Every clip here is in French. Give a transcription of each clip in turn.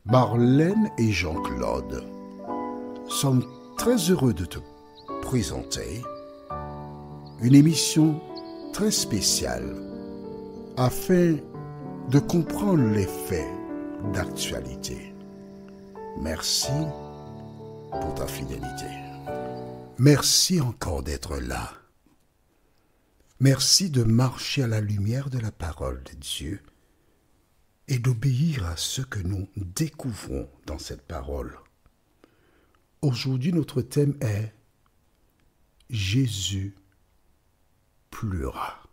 Marlène et Jean-Claude sommes très heureux de te présenter une émission très spéciale afin de comprendre les faits d'actualité. Merci pour ta fidélité. Merci encore d'être là. Merci de marcher à la lumière de la parole de Dieu et d'obéir à ce que nous découvrons dans cette parole. Aujourd'hui, notre thème est Jésus pleura.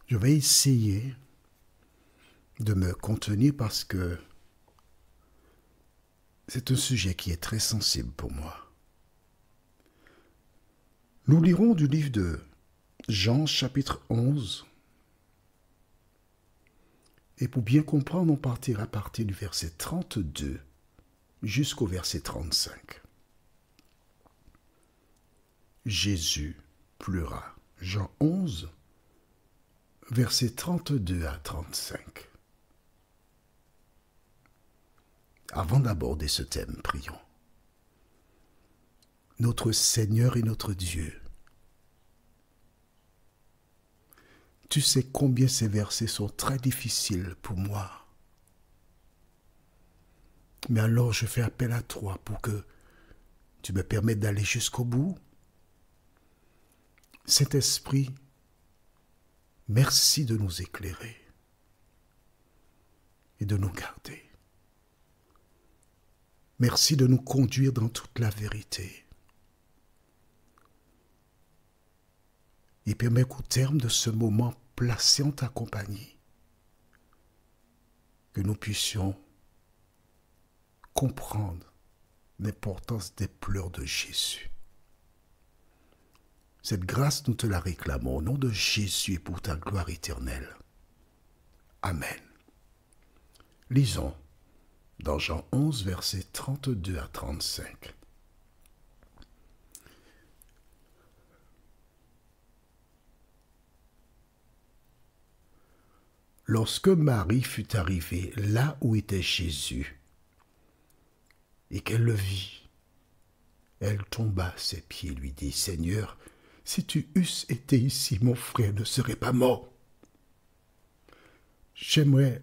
Je vais essayer de me contenir parce que c'est un sujet qui est très sensible pour moi. Nous lirons du livre de Jean chapitre 11. Et pour bien comprendre, on partira à partir du verset 32 jusqu'au verset 35. Jésus pleura. Jean 11, versets 32 à 35. Avant d'aborder ce thème, prions. Notre Seigneur et notre Dieu, tu sais combien ces versets sont très difficiles pour moi. Mais alors je fais appel à toi pour que tu me permettes d'aller jusqu'au bout. Saint-Esprit, merci de nous éclairer et de nous garder. Merci de nous conduire dans toute la vérité. Et permets qu'au terme de ce moment placé en ta compagnie, que nous puissions comprendre l'importance des pleurs de Jésus. Cette grâce, nous te la réclamons au nom de Jésus et pour ta gloire éternelle. Amen. Lisons dans Jean 11, versets 32 à 35. Lorsque Marie fut arrivée là où était Jésus, et qu'elle le vit, elle tomba à ses pieds et lui dit, « Seigneur, si tu eusses été ici, mon frère ne serait pas mort. » J'aimerais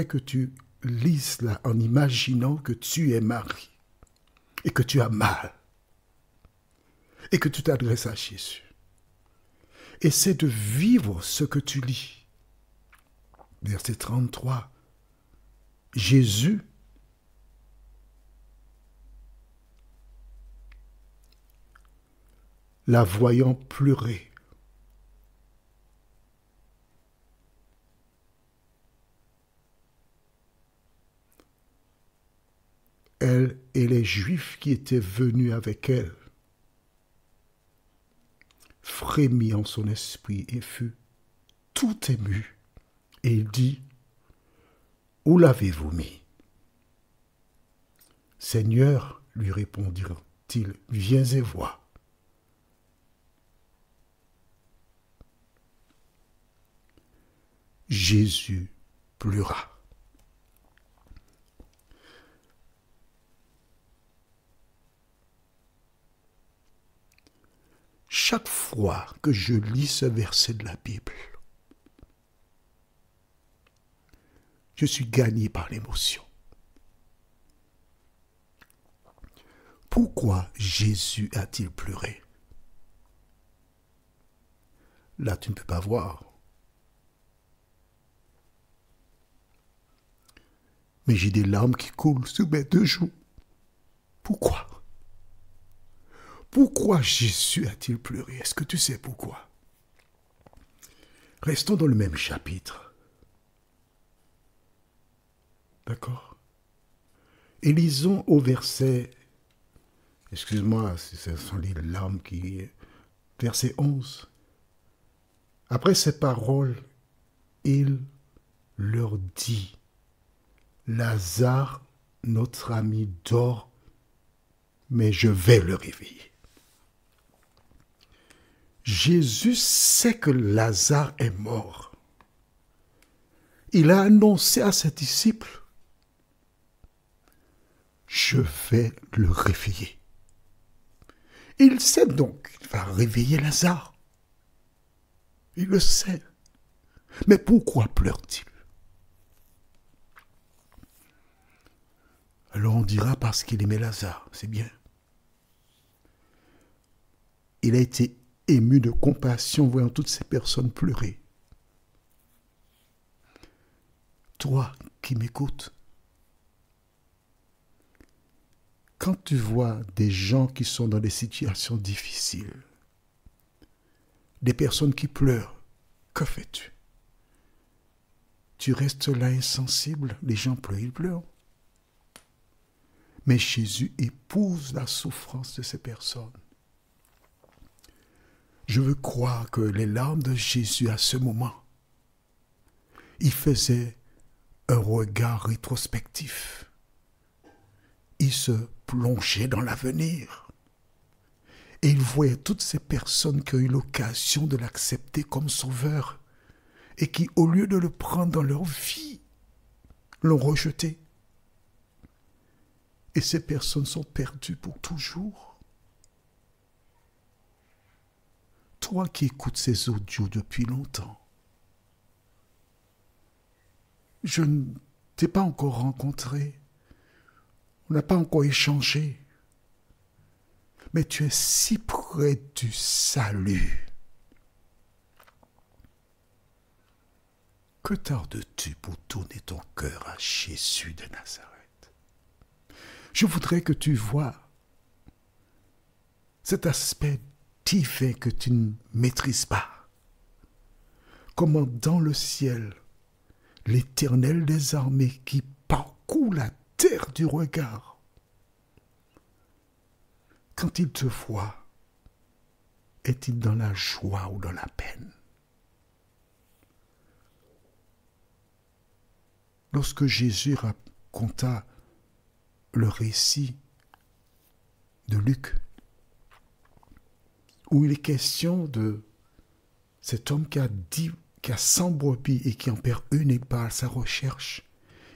que tu lises là en imaginant que tu es Marie et que tu as mal et que tu t'adresses à Jésus. Essaie de vivre ce que tu lis. Verset 33. Jésus la voyant pleurer, elle et les Juifs qui étaient venus avec elle, frémit en son esprit et fut tout ému. Et il dit, « Où l'avez-vous mis ?» « Seigneur, lui répondirent-ils, viens et vois. » Jésus pleura. Chaque fois que je lis ce verset de la Bible, je suis gagné par l'émotion. Pourquoi Jésus a-t-il pleuré? Là, tu ne peux pas voir. Mais j'ai des larmes qui coulent sur mes deux joues. Pourquoi? Pourquoi Jésus a-t-il pleuré? Est-ce que tu sais pourquoi? Restons dans le même chapitre. D'accord? Et lisons au verset, excuse-moi, ce sont les larmes qui... Verset 11. Après ces paroles, il leur dit, Lazare, notre ami, dort, mais je vais le réveiller. Jésus sait que Lazare est mort. il a annoncé à ses disciples, je vais le réveiller. Il sait donc qu'il va réveiller Lazare. Il le sait. Mais pourquoi pleure-t-il? Alors on dira parce qu'il aimait Lazare, c'est bien. Il a été ému de compassion voyant toutes ces personnes pleurer. Toi qui m'écoutes, quand tu vois des gens qui sont dans des situations difficiles, des personnes qui pleurent, que fais-tu? Tu restes là insensible, les gens pleurent, ils pleurent. Mais Jésus épouse la souffrance de ces personnes. Je veux croire que les larmes de Jésus à ce moment, il faisait un regard rétrospectif. Il se plongeait dans l'avenir. Et il voyait toutes ces personnes qui ont eu l'occasion de l'accepter comme sauveur et qui, au lieu de le prendre dans leur vie, l'ont rejeté. Et ces personnes sont perdues pour toujours. Toi qui écoutes ces audios depuis longtemps, je ne t'ai pas encore rencontré, on n'a pas encore échangé, mais tu es si près du salut. Que tardes-tu pour tourner ton cœur à Jésus de Nazareth? Je voudrais que tu vois cet aspect divin que tu ne maîtrises pas. Comment dans le ciel, l'Éternel des armées qui parcourt la terre du regard, quand il te voit, est-il dans la joie ou dans la peine? Lorsque Jésus raconta le récit de Luc, où il est question de cet homme qui a 100 brebis et qui en perd une et part à sa recherche,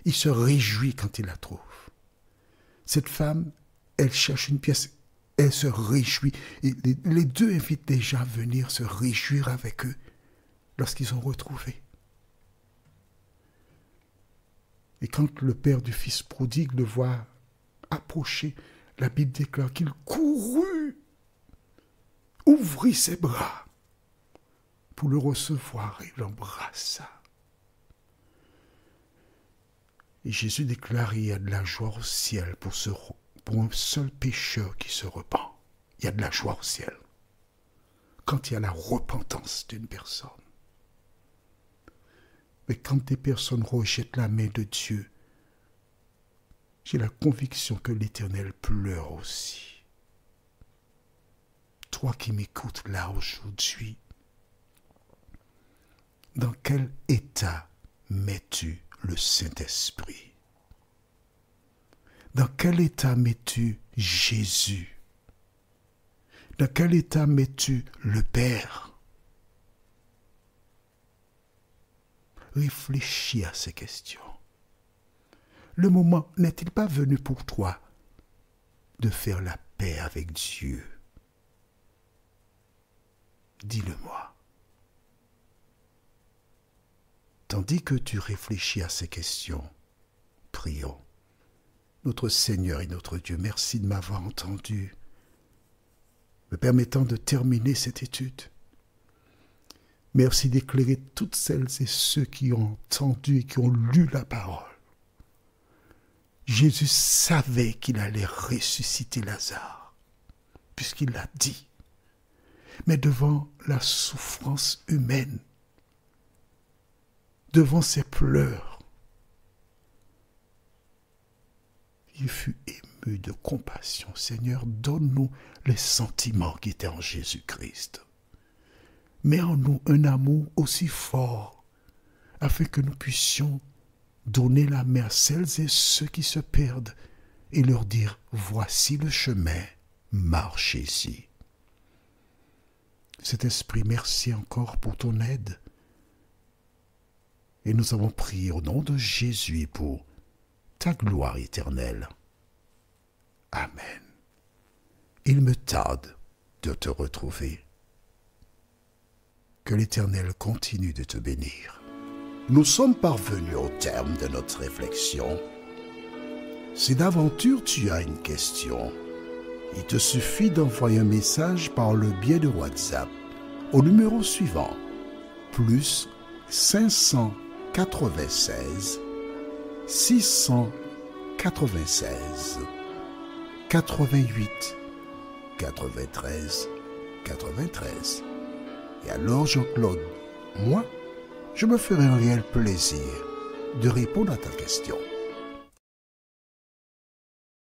il se réjouit quand il la trouve. Cette femme, elle cherche une pièce, elle se réjouit. Et les deux invitent les gens à venir se réjouir avec eux lorsqu'ils ont retrouvé. Et quand le père du fils prodigue le voit approcher, la Bible déclare qu'il courut, ouvrit ses bras pour le recevoir et l'embrassa. Et Jésus déclare qu'il y a de la joie au ciel pour un seul pécheur qui se repent. Il y a de la joie au ciel quand il y a la repentance d'une personne. Mais quand des personnes rejettent la main de Dieu, j'ai la conviction que l'Éternel pleure aussi. Toi qui m'écoutes là aujourd'hui, dans quel état mets-tu le Saint-Esprit? Dans quel état mets-tu Jésus? Dans quel état mets-tu le Père? Réfléchis à ces questions. Le moment n'est-il pas venu pour toi de faire la paix avec Dieu? Dis-le-moi. Tandis que tu réfléchis à ces questions, prions. Notre Seigneur et notre Dieu, merci de m'avoir entendu, me permettant de terminer cette étude. Merci d'éclairer toutes celles et ceux qui ont entendu et qui ont lu la parole. Jésus savait qu'il allait ressusciter Lazare, puisqu'il l'a dit. Mais devant la souffrance humaine, devant ses pleurs, il fut ému de compassion. Seigneur, donne-nous les sentiments qui étaient en Jésus-Christ. Mets en nous un amour aussi fort, afin que nous puissions donner la main à celles et ceux qui se perdent et leur dire, voici le chemin, marchez-y. Cet esprit, merci encore pour ton aide. Et nous avons prié au nom de Jésus pour ta gloire éternelle. Amen. Il me tarde de te retrouver. Que l'Éternel continue de te bénir. Nous sommes parvenus au terme de notre réflexion. Si d'aventure tu as une question, il te suffit d'envoyer un message par le biais de WhatsApp au numéro suivant, plus 596 696 88 93 93. Et alors Jean-Claude, moi, je me ferai un réel plaisir de répondre à ta question.